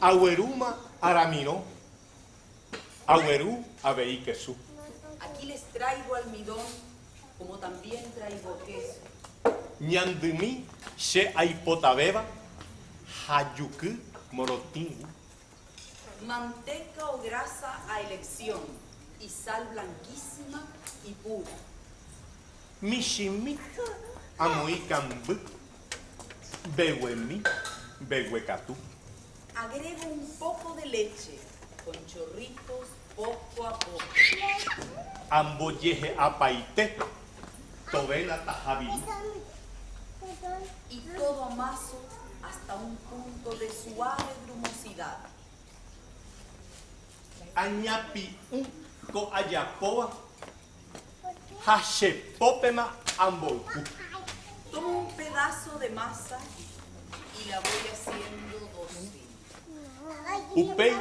Agueruma aramino, aguerú abei quesú. Aquí les traigo almidón, como también traigo queso. Ñandumi she aipotabeba, hayuku morotingu. Manteca o grasa a elección y sal blanquísima y pura. Mishimi amuikambu, bewemi, bewekatu. Agrego un poco de leche con chorritos poco a poco. Amboyeje apaite, tovena tajabi. Y todo amaso hasta un punto de suave grumosidad. Añapi un ko ayapoa, hashepopema ambolku. Tomo un pedazo de masa y la voy haciendo dócil. Upei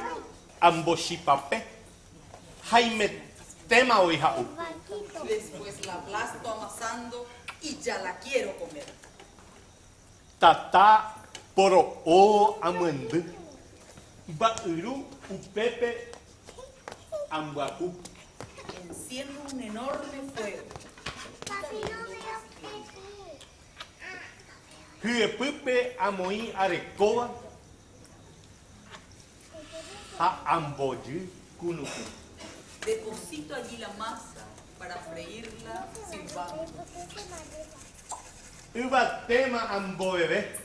amboshipape, jaime tema oihau. Después la aplasto amasando y ya la quiero comer. Tata poro o amuendu, bairu upepe ambaku. Enciendo un enorme fuego. Huepupe amoi arecoa, ha amboyu kunuku. Deposito allí la masa para freírla silbando. Uba tema amboebe,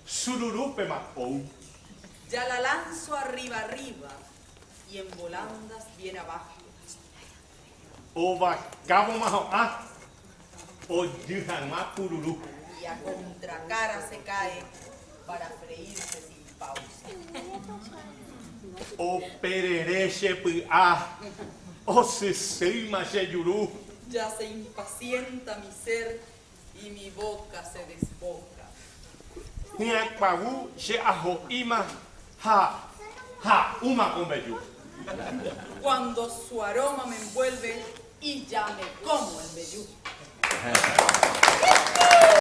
sururupe mapou. Ya la lanzo arriba y en volandas bien abajo. Ova cabo maho a, o yuhan ma pururu. Y a contracara se cae para freírse sin pausa. O perereche pu a, o sesima yuru. Ya se impacienta mi ser y mi boca se desboca. Niakpagu she ajo ima, ha, uma conveyu. Cuando su aroma me envuelve y ya me como el vellú.